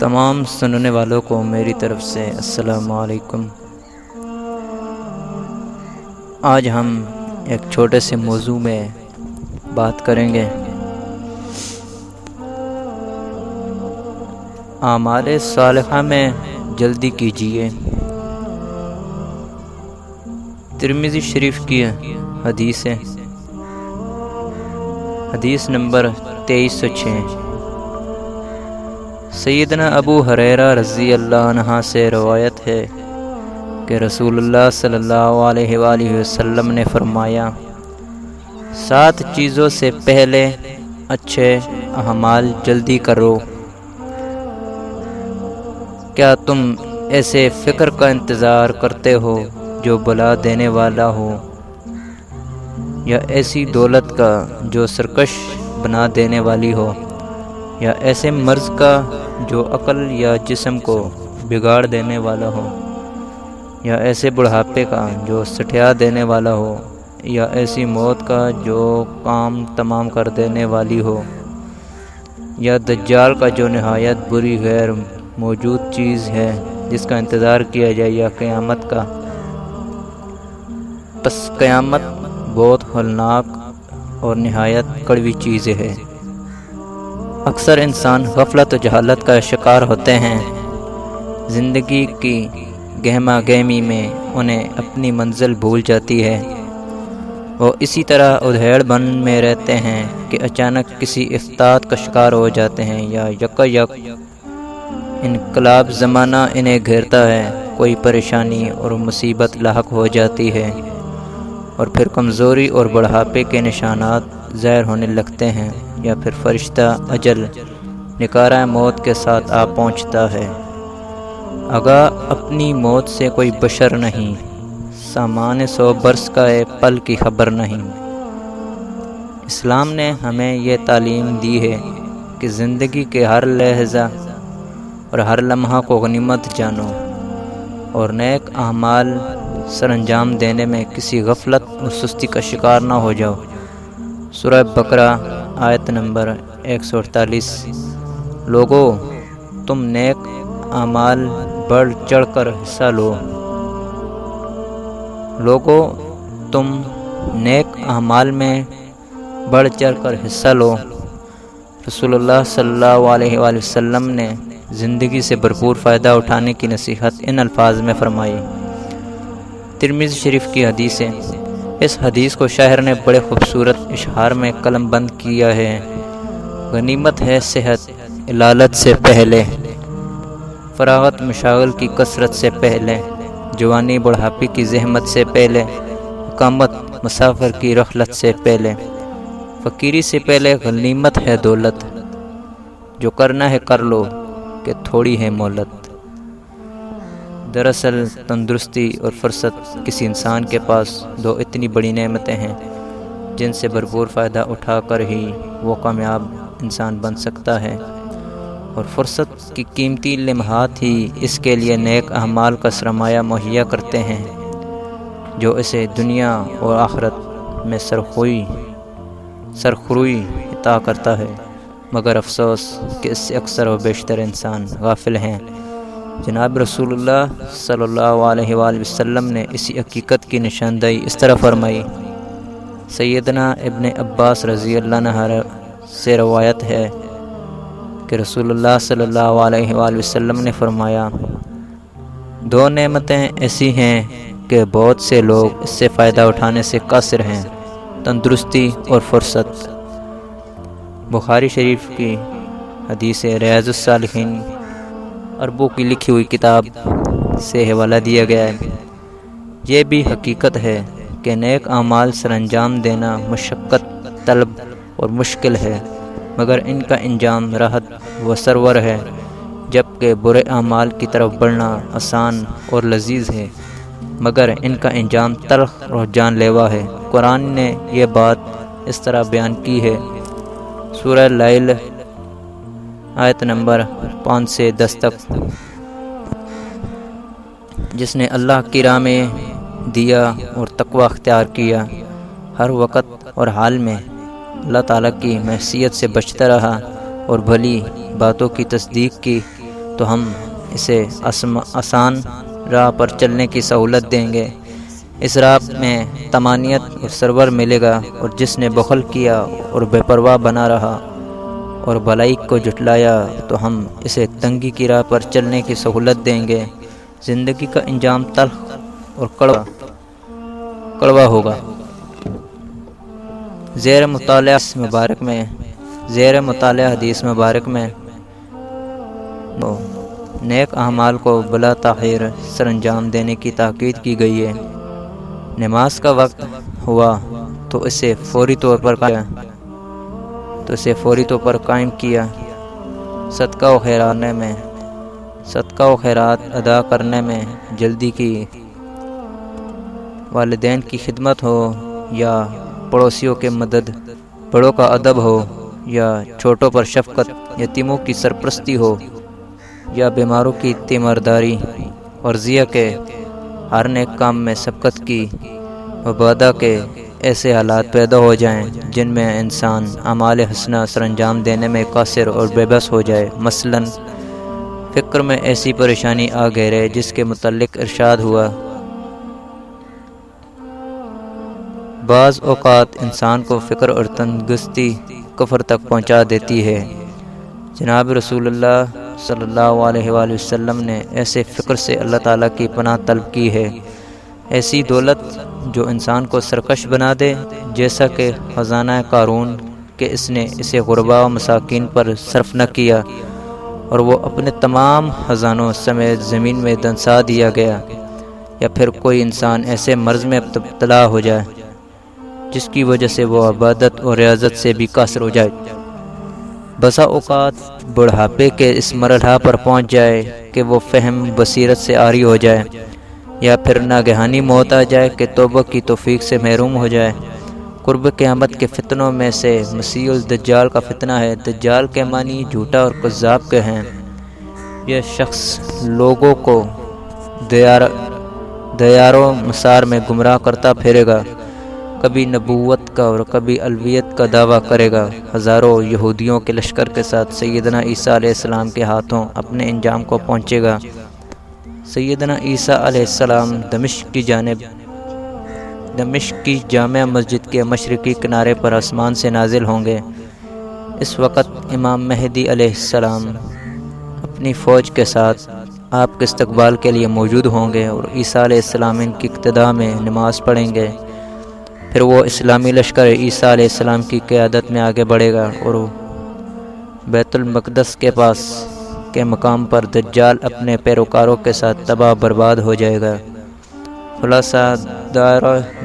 تمام سننے والوں کو میری طرف سے السلام علیکم۔ آج ہم ایک چھوٹے سے موضوع میں بات کریں گے۔ اعمال صالحہ میں جلدی کیجیے۔ ترمذی شریف کی حدیث ہے، حدیث نمبر 2306۔ سیدنا ابو ہریرہ رضی اللہ عنہ سے روایت ہے کہ رسول اللہ صلی اللہ علیہ وآلہ وسلم نے فرمایا، 7 چیزوں سے پہلے اچھے اعمال جلدی کرو۔ کیا تم ایسے فکر کا انتظار کرتے ہو جو بلا دینے والا ہو، یا ایسی دولت کا جو سرکش بنا دینے والی ہو، یا ایسے مرض کا جو عقل یا جسم کو بگاڑ دینے والا ہو، یا ایسے بڑھاپے کا جو سٹھیا دینے والا ہو، یا ایسی موت کا جو کام تمام کر دینے والی ہو، یا دجال کا جو نہایت بری غیر موجود چیز ہے جس کا انتظار کیا جائے، یا قیامت کا۔ پس قیامت بہت ہولناک اور نہایت کڑوی چیز ہے۔ اکثر انسان غفلت و جہالت کا شکار ہوتے ہیں۔ زندگی کی گہما گہمی میں انہیں اپنی منزل بھول جاتی ہے۔ وہ اسی طرح ادھیڑ بن میں رہتے ہیں کہ اچانک کسی افتاد کا شکار ہو جاتے ہیں، یا یکا انقلاب زمانہ انہیں گھیرتا ہے، کوئی پریشانی اور مصیبت لاحق ہو جاتی ہے، اور پھر کمزوری اور بڑھاپے کے نشانات ظاہر ہونے لگتے ہیں، یا پھر فرشتہ اجل نکارہ موت کے ساتھ آ پہنچتا ہے۔ آگاہ اپنی موت سے کوئی بشر نہیں، سامان 100 برس کا پل کی خبر نہیں۔ اسلام نے ہمیں یہ تعلیم دی ہے کہ زندگی کے ہر لحظہ اور ہر لمحہ کو غنیمت جانو، اور نیک اعمال سر انجام دینے میں کسی غفلت اور سستی کا شکار نہ ہو جاؤ۔ سورہ بقرہ آیت نمبر 148۔ لوگو، تم نیک اعمال بڑھ چڑھ کر حصہ لو۔ لوگو، تم نیک اعمال میں بڑھ چڑھ کر حصہ لو۔ رسول اللہ صلی اللہ علیہ وآلہ وسلم نے زندگی سے بھرپور فائدہ اٹھانے کی نصیحت ان الفاظ میں فرمائی۔ ترمذی شریف کی حدیث ہے۔ اس حدیث کو شاعر نے بڑے خوبصورت اشعار میں قلم بند کیا ہے۔ غنیمت ہے صحت علالت سے پہلے، فراغت مشاغل کی کثرت سے پہلے، جوانی بڑھاپے کی زحمت سے پہلے، اقامت مسافر کی رحلت سے پہلے، فقیری سے پہلے غنیمت ہے دولت، جو کرنا ہے کر لو کہ تھوڑی ہے مہلت۔ دراصل تندرستی اور فرصت کسی انسان کے پاس 2 اتنی بڑی نعمتیں ہیں جن سے بھرپور فائدہ اٹھا کر ہی وہ کامیاب انسان بن سکتا ہے، اور فرصت کی قیمتی لمحات ہی اس کے لیے نیک اعمال کا سرمایہ مہیا کرتے ہیں، جو اسے دنیا اور آخرت میں سرخروئی عطا کرتا ہے۔ مگر افسوس کہ اس سے اکثر و بیشتر انسان غافل ہیں۔ جناب رسول اللہ صلی اللہ علیہ وآلہ وسلم نے اسی حقیقت کی نشاندہی اس طرح فرمائی۔ سیدنا ابن عباس رضی اللہ عنہ سے روایت ہے کہ رسول اللہ صلی اللہ علیہ وآلہ وسلم نے فرمایا، 2 نعمتیں ایسی ہیں کہ بہت سے لوگ اس سے فائدہ اٹھانے سے قاصر ہیں، تندرستی اور فرصت۔ بخاری شریف کی حدیث ریاض الصالحین عربوں کی لکھی ہوئی کتاب سے حوالہ دیا گیا ہے۔ یہ بھی حقیقت ہے کہ نیک اعمال سر انجام دینا مشقت طلب اور مشکل ہے، مگر ان کا انجام راحت و سرور ہے، جبکہ برے اعمال کی طرف بڑھنا آسان اور لذیذ ہے، مگر ان کا انجام تلخ اور جان لیوا ہے۔ قرآن نے یہ بات اس طرح بیان کی ہے۔ سورہ لیل آیت نمبر 5 سے 10 تک۔ جس نے اللہ کی راہ میں دیا اور تقوی اختیار کیا، ہر وقت اور حال میں اللہ تعالیٰ کی معصیت سے بچتا رہا اور بھلی باتوں کی تصدیق کی، تو ہم اسے آسان راہ پر چلنے کی سہولت دیں گے۔ اس راہ میں طمانینت اور سرور ملے گا، اور جس نے بخل کیا اور بے پرواہ بنا رہا اور بھلائی کو جھٹلایا تو ہم اسے تنگی کی راہ پر چلنے کی سہولت دیں گے۔ زندگی کا انجام تلخ اور کڑوا ہوگا۔ زیر مطالعہ حدیث مبارک میں نیک اعمال کو بلا تاخیر سر انجام دینے کی تاکید کی گئی ہے۔ نماز کا وقت ہوا تو اسے فوری طور پر قائم کیا۔ صدقہ و خیرات ادا کرنے میں جلدی کی، والدین کی خدمت ہو یا پڑوسیوں کی مدد، بڑوں کا ادب ہو یا چھوٹوں پر شفقت، یتیموں کی سرپرستی ہو یا بیماروں کی تیمارداری، ورزیہ کے ہر نیک کام میں سبقت کی، مبادہ کے ایسے حالات پیدا ہو جائیں جن میں انسان اعمال حسنہ سر انجام دینے میں قاصر اور بے بس ہو جائے۔ مثلاً فکر میں ایسی پریشانی آ گہرے جس کے متعلق ارشاد ہوا، بعض اوقات انسان کو فکر اور تنگستی کفر تک پہنچا دیتی ہے۔ جناب رسول اللہ صلی اللہ علیہ وآلہ وسلم نے ایسے فکر سے اللہ تعالیٰ کی پناہ طلب کی ہے۔ ایسی دولت جو انسان کو سرکش بنا دے، جیسا کہ خزانہ قارون کہ اس نے اسے غرباء و مساکین پر صرف نہ کیا اور وہ اپنے تمام خزانوں سمیت زمین میں دنسا دیا گیا، یا پھر کوئی انسان ایسے مرض میں مبتلا ہو جائے جس کی وجہ سے وہ عبادت اور ریاضت سے بھی قاصر ہو جائے۔ بسا اوقات بڑھاپے کے اس مرحلہ پر پہنچ جائے کہ وہ فہم بصیرت سے عاری ہو جائے، یا پھر ناگہانی موت آ جائے کہ توبہ کی توفیق سے محروم ہو جائے۔ قرب قیامت کے فتنوں میں سے مسیح الدجال کا فتنہ ہے۔ دجال کے معنی جھوٹا اور کذاب کے ہیں۔ یہ شخص لوگوں کو دیار و مسار میں گمراہ کرتا پھرے گا، کبھی نبوت کا اور کبھی الوہیت کا دعویٰ کرے گا۔ ہزاروں یہودیوں کے لشکر کے ساتھ سیدنا عیسیٰ علیہ السلام کے ہاتھوں اپنے انجام کو پہنچے گا۔ سیدنا عیسیٰ علیہ السلام دمشق کی جامع مسجد کے مشرقی کنارے پر آسمان سے نازل ہوں گے۔ اس وقت امام مہدی علیہ السلام اپنی فوج کے ساتھ آپ کے استقبال کے لیے موجود ہوں گے، اور عیسیٰ علیہ السلام ان کی اقتداء میں نماز پڑھیں گے۔ پھر وہ اسلامی لشکر عیسیٰ علیہ السلام کی قیادت میں آگے بڑھے گا اور بیت المقدس کے پاس کے مقام پر دجال اپنے پیروکاروں کے ساتھ تباہ برباد ہو جائے گا۔ خلاصہ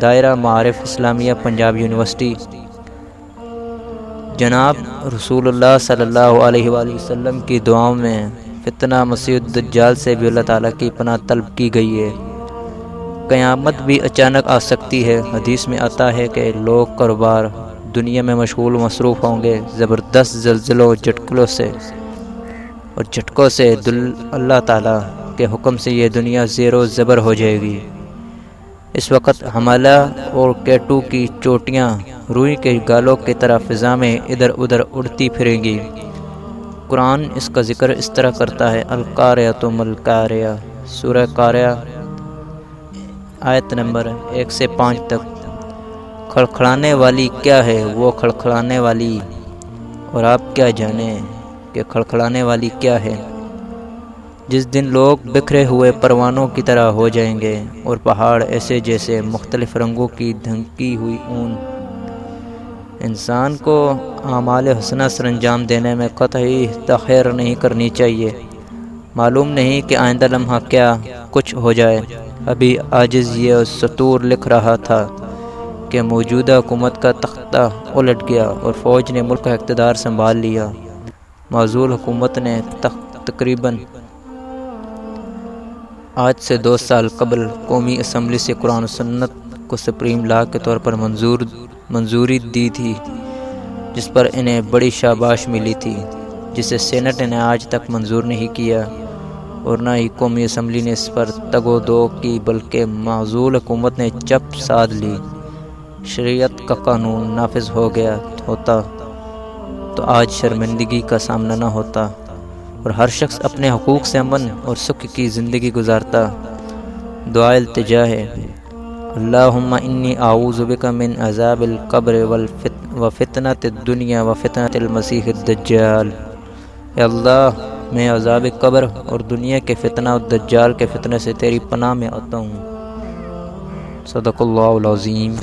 دائرہ معارف اسلامیہ پنجاب یونیورسٹی۔ جناب رسول اللہ صلی اللہ علیہ وآلہ وسلم کی دعاؤں میں فتنہ مسیح الدجال سے بھی اللہ تعالیٰ کی پناہ طلب کی گئی ہے۔ قیامت بھی اچانک آ سکتی ہے۔ حدیث میں آتا ہے کہ لوگ کاروبار دنیا میں مشغول و مصروف ہوں گے، زبردست زلزلوں جھٹکوں سے اللہ تعالیٰ کے حکم سے یہ دنیا زیر و زبر ہو جائے گی۔ اس وقت حمالہ اور کیٹو کی چوٹیاں روئی کے گالوں کی طرح فضا میں ادھر ادھر اڑتی پھریں گی۔ قرآن اس کا ذکر اس طرح کرتا ہے، القاریۃ ما القاریہ، سورہ قاریہ آیت نمبر 1 سے 5 تک۔ کھڑکھڑانے والی کیا ہے وہ کھڑکھڑانے والی، اور آپ کیا جانیں کہ کھڑکھڑانے والی کیا ہے۔ جس دن لوگ بکھرے ہوئے پروانوں کی طرح ہو جائیں گے، اور پہاڑ ایسے جیسے مختلف رنگوں کی دھنکی ہوئی اون۔ انسان کو اعمال حسنہ سر انجام دینے میں قطعی تاخیر نہیں کرنی چاہیے۔ معلوم نہیں کہ آئندہ لمحہ کیا کچھ ہو جائے۔ ابھی عاجز یہ سطور لکھ رہا تھا کہ موجودہ حکومت کا تختہ الٹ گیا اور فوج نے ملک کا اقتدار سنبھال لیا۔ معزول حکومت نے تقریباً آج سے 2 سال قبل قومی اسمبلی سے قرآن و سنت کو سپریم لا کے طور پر منظوری دی تھی، جس پر انہیں بڑی شاباش ملی تھی، جسے سینٹ نے آج تک منظور نہیں کیا، اور نہ ہی قومی اسمبلی نے اس پر تگ و دو کی، بلکہ معزول حکومت نے چپ سادھ لی۔ شریعت کا قانون نافذ ہو گیا ہوتا تو آج شرمندگی کا سامنا نہ ہوتا، اور ہر شخص اپنے حقوق سے امن اور سکھ کی زندگی گزارتا۔ دعا التجا ہے، اللہم انی اعوذ بک من عذاب القبر وفتنۃ الدنیا وفتنۃ المسیح الدجال۔ اے اللہ، میں عذاب قبر اور دنیا کے فتنہ اور دجال کے فتنے سے تیری پناہ میں آتا ہوں۔ صدق اللہ العظیم۔